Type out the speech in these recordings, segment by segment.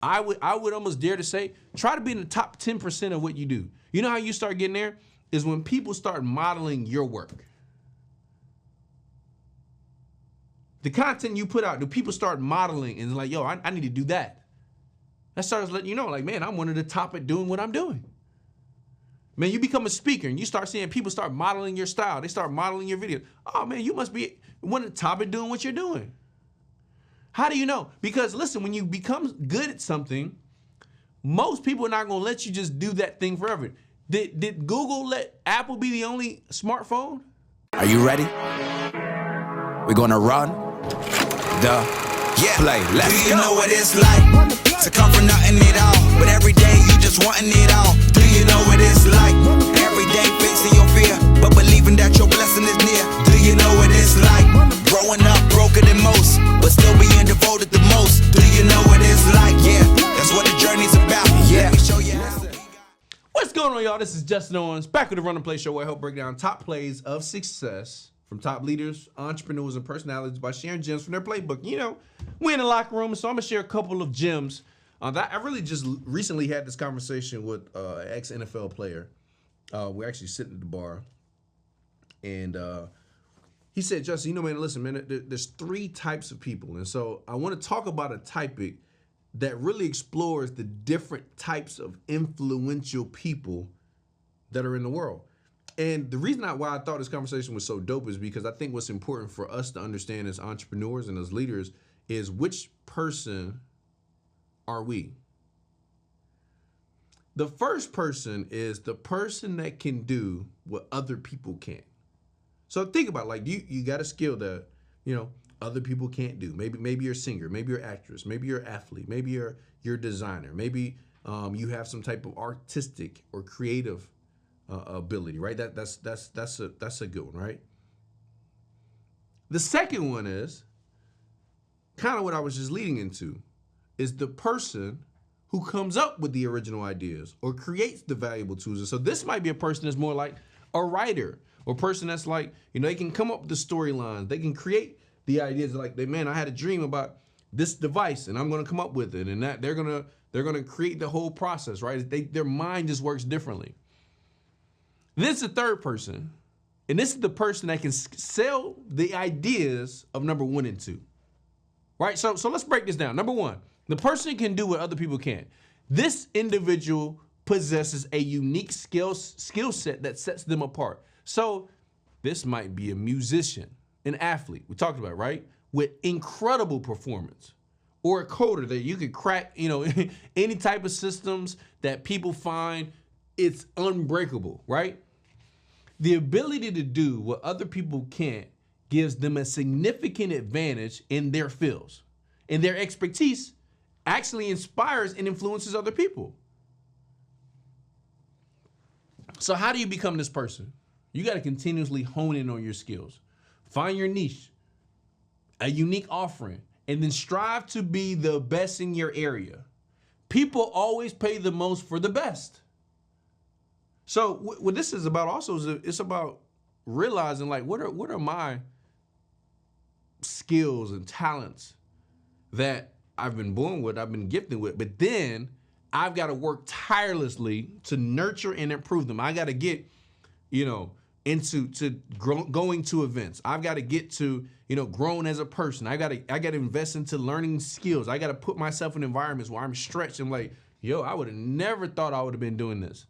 I would almost dare to say, try to be in the top 10% of what you do. You know how you start getting there? Is when people start modeling your work. The content you put out, do people start modeling and like, yo, I need to do that. That starts letting you know, like, man, I'm one of the top at doing what I'm doing. Man, you become a speaker and you start seeing people start modeling your style. They start modeling your videos. Oh man, you must be one of the top at doing what you're doing. How do you know? Because listen, when you become good at something, most people are not gonna let you just do that thing forever. Did Google let Apple be the only smartphone? Are you ready? We're gonna run the play. Let's Do you know what it's like to come from nothing at all, but every day you just wanting it all? Do you know what it's like? Every day facing your fear, but believing that your blessing is near. Do you know what it's like? Growing up broken than most, but still being devoted the most. Do you know what it's like? Yeah, that's what the journey's about. Yeah, let me show you how. What's going on, y'all? This is Justin Owens, back with the Run and Play show, where I help break down top plays of success from top leaders, entrepreneurs, and personalities by sharing gems from their playbook. You know, we're in the locker room, so I'm gonna share a couple of gems. I really just recently had this conversation with an ex-NFL player. We're actually sitting at the bar, and he said, Justin, you know, man, listen, man, there's three types of people, and so I want to talk about a topic that really explores the different types of influential people that are in the world. And the reason why I thought this conversation was so dope is because I think what's important for us to understand as entrepreneurs and as leaders is which person are we? The first person is the person that can do what other people can't. So think about it, like you got a skill that, you know, other people can't do. Maybe you're a singer, maybe you're an actress, maybe you're an athlete, maybe you're a designer, maybe you have some type of artistic or creative ability, right? That's a good one, right? The second one is kind of what I was just leading into, is the person who comes up with the original ideas or creates the valuable tools. And so this might be a person that's more like a writer, or a person that's like, you know, they can come up with the storylines, they can create the ideas, like, man, I had a dream about this device and I'm gonna come up with it, and that they're gonna create the whole process, right? Their mind just works differently. This is the third person, and this is the person that can sell the ideas of number 1 and 2, right? So let's break this down. Number 1, the person can do what other people can't. This individual possesses a unique skill set that sets them apart. So this might be a musician, an athlete, we talked about, right? With incredible performance, or a coder that you could crack, you know, any type of systems that people find it's unbreakable, right? The ability to do what other people can't gives them a significant advantage in their fields, and their expertise actually inspires and influences other people. So how do you become this person? You got to continuously hone in on your skills. Find your niche, a unique offering, and then strive to be the best in your area. People always pay the most for the best. So what this is about also is it's about realizing, like, what are my skills and talents that I've been born with, I've been gifted with, but then I've got to work tirelessly to nurture and improve them. I got to get, you know, going to events. I've got to get to, you know, growing as a person. I got to invest into learning skills. I got to put myself in environments where I'm stretched and like, yo, I would have never thought I would have been doing this.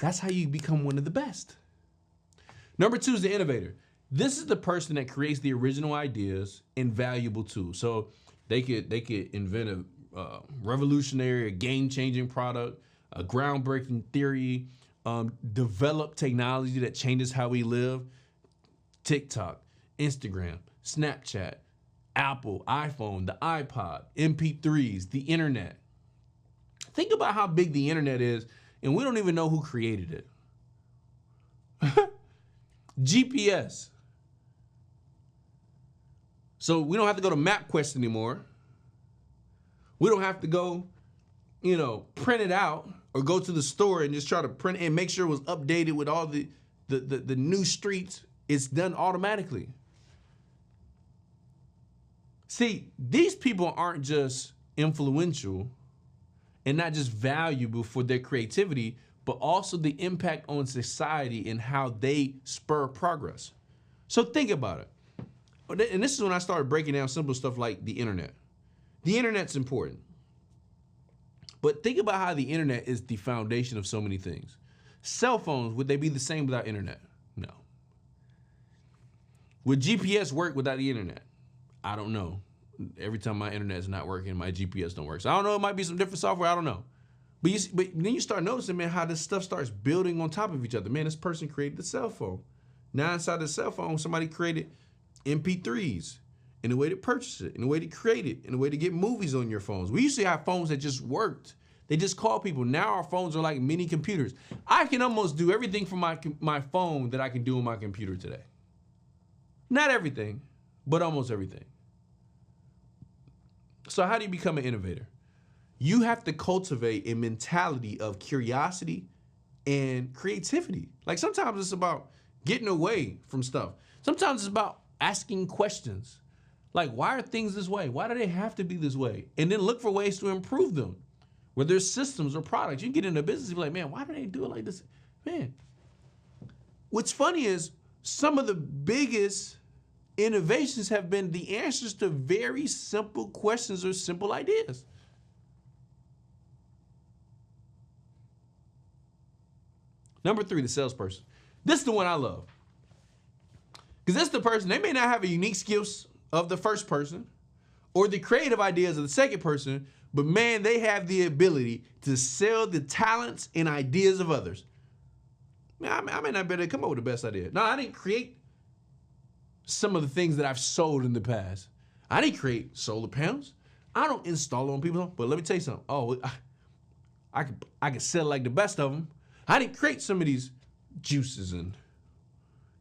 That's how you become one of the best. Number 2 is the innovator. This is the person that creates the original ideas and valuable tools. So they could invent a revolutionary, a game-changing product, a groundbreaking theory, develop technology that changes how we live. TikTok, Instagram, Snapchat, Apple, iPhone, the iPod, MP3s, the internet. Think about how big the internet is, and we don't even know who created it. GPS. So we don't have to go to MapQuest anymore. We don't have to go, you know, print it out or go to the store and just try to print it and make sure it was updated with all the new streets. It's done automatically. See, these people aren't just influential, and not just valuable for their creativity, but also the impact on society and how they spur progress. So think about it. And this is when I started breaking down simple stuff like the internet. The internet's important. But think about how the internet is the foundation of so many things. Cell phones, would they be the same without internet? No. Would GPS work without the internet? I don't know. Every time my internet is not working, my GPS don't work. So I don't know, it might be some different software, I don't know. But then you start noticing, man, how this stuff starts building on top of each other. Man, this person created the cell phone. Now inside the cell phone, somebody created MP3s and a way to purchase it, and a way to create it, and a way to get movies on your phones. We used to have phones that just worked. They just call people. Now our phones are like mini computers. I can almost do everything from my phone that I can do on my computer today. Not everything, but almost everything. So how do you become an innovator? You have to cultivate a mentality of curiosity and creativity. Like sometimes it's about getting away from stuff. Sometimes it's about asking questions. Like, why are things this way? Why do they have to be this way? And then look for ways to improve them. Whether it's systems or products. You can get into business and be like, man, why do they do it like this? Man, what's funny is some of the biggest innovations have been the answers to very simple questions or simple ideas. Number 3, the salesperson. This is the one I love. Because this is the person, they may not have a unique skills of the first person or the creative ideas of the second person, but man, they have the ability to sell the talents and ideas of others. Man, I may not be able to come up with the best idea. No, I didn't create some of the things that I've sold in the past. I didn't create solar panels. I don't install on people, but let me tell you something. Oh, I could sell like the best of them. I didn't create some of these juices and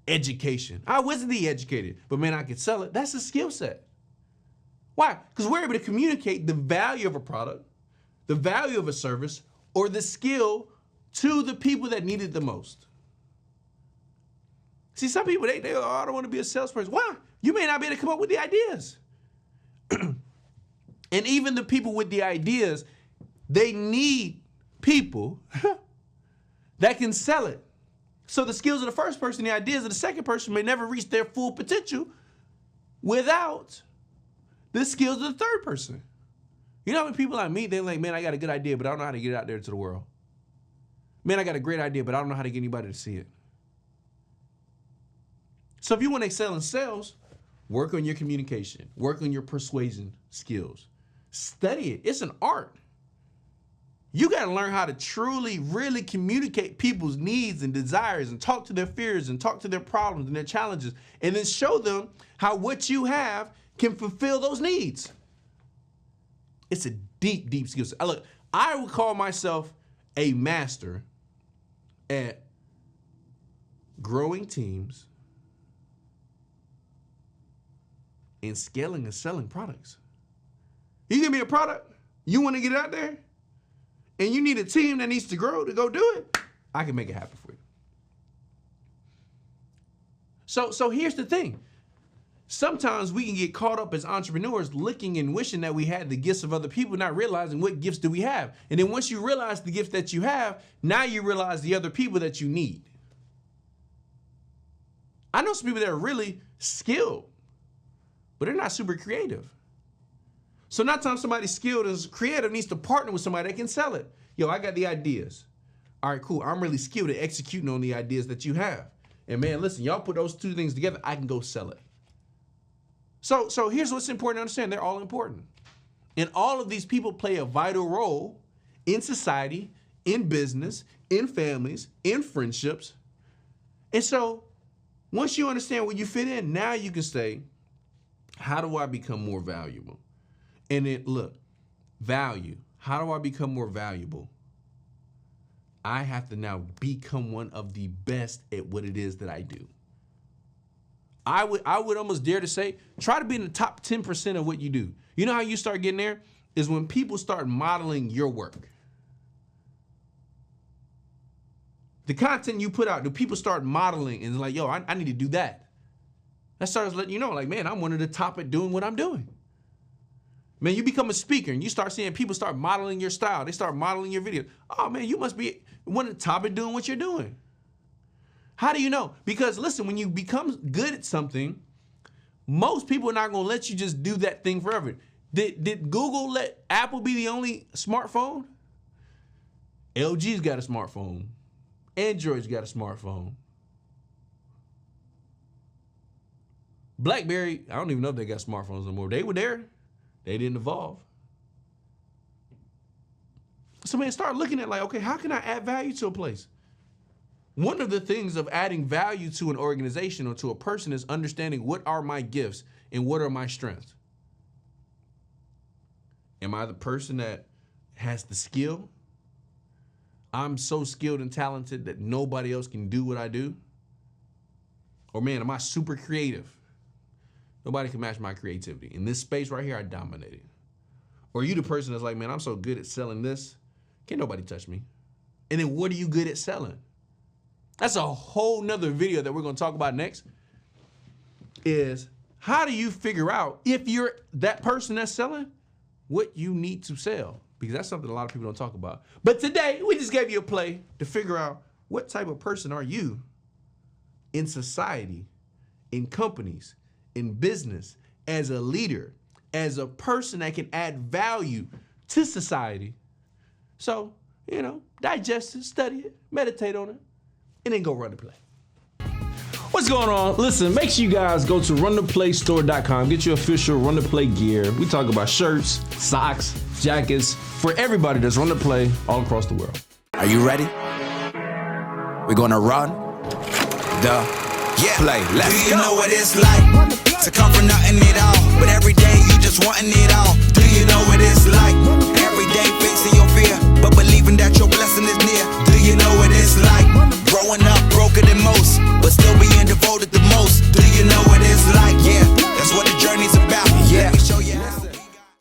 education. I wasn't the educated, but man, I could sell it. That's a skill set. Why? Because we're able to communicate the value of a product, the value of a service, or the skill to the people that need it the most. See, some people, they oh, I don't want to be a salesperson. Why? You may not be able to come up with the ideas. And even the people with the ideas, they need people that can sell it. So the skills of the first person, the ideas of the second person may never reach their full potential without the skills of the third person. You know how many people I meet, they're like, man, I got a good idea, but I don't know how to get it out there to the world. Man, I got a great idea, but I don't know how to get anybody to see it. So if you want to excel in sales, work on your communication, work on your persuasion skills. Study it. It's an art. You got to learn how to truly, really communicate people's needs and desires and talk to their fears and talk to their problems and their challenges and then show them how what you have can fulfill those needs. It's a deep, deep skill set. Look, I would call myself a master at growing teams and scaling and selling products. You give me a product, you want to get it out there, and you need a team that needs to grow to go do it, I can make it happen for you. So here's the thing. Sometimes we can get caught up as entrepreneurs looking and wishing that we had the gifts of other people, not realizing what gifts do we have. And then once you realize the gifts that you have, now you realize the other people that you need. I know some people that are really skilled, but they're not super creative. So not time somebody's skilled and creative needs to partner with somebody that can sell it. Yo, I got the ideas. All right, cool. I'm really skilled at executing on the ideas that you have. And man, listen, y'all put those two things together, I can go sell it. So here's what's important to understand. They're all important. And all of these people play a vital role in society, in business, in families, in friendships. And so once you understand where you fit in, now you can say, how do I become more valuable? And then look, value. How do I become more valuable? I have to now become one of the best at what it is that I do. I would almost dare to say, try to be in the top 10% of what you do. You know how you start getting there? Is when people start modeling your work. The content you put out, do people start modeling and like, yo, I need to do that. That starts letting you know, like, man, I'm one of the top at doing what I'm doing. Man, you become a speaker and you start seeing people start modeling your style. They start modeling your videos. Oh man, you must be one of the top at doing what you're doing. How do you know? Because listen, when you become good at something, most people are not gonna let you just do that thing forever. Did Google let Apple be the only smartphone? LG's got a smartphone. Android's got a smartphone. BlackBerry, I don't even know if they got smartphones no more. They were there. They didn't evolve. So man, start looking at like, okay, how can I add value to a place? One of the things of adding value to an organization or to a person is understanding what are my gifts and what are my strengths. Am I the person that has the skill? I'm so skilled and talented that nobody else can do what I do? Or man, am I super creative? Nobody can match my creativity. In this space right here, I dominate it. Or are you the person that's like, man, I'm so good at selling this, can't nobody touch me. And then what are you good at selling? That's a whole nother video that we're gonna talk about next, is how do you figure out if you're that person that's selling, what you need to sell? Because that's something a lot of people don't talk about. But today, we just gave you a play to figure out what type of person are you in society, in companies, in business, as a leader, as a person that can add value to society. So, you know, digest it, study it, meditate on it, and then go run the play. What's going on? Listen, make sure you guys go to runtheplaystore.com, get your official Run the Play gear. We talk about shirts, socks, jackets, for everybody that's Run the Play all across the world. Are you ready? We're gonna run the play. Let's Do you go. know what it's like to come from nothing at all, but every day you just wanting it all? Do you know what it's like? Every day fixing your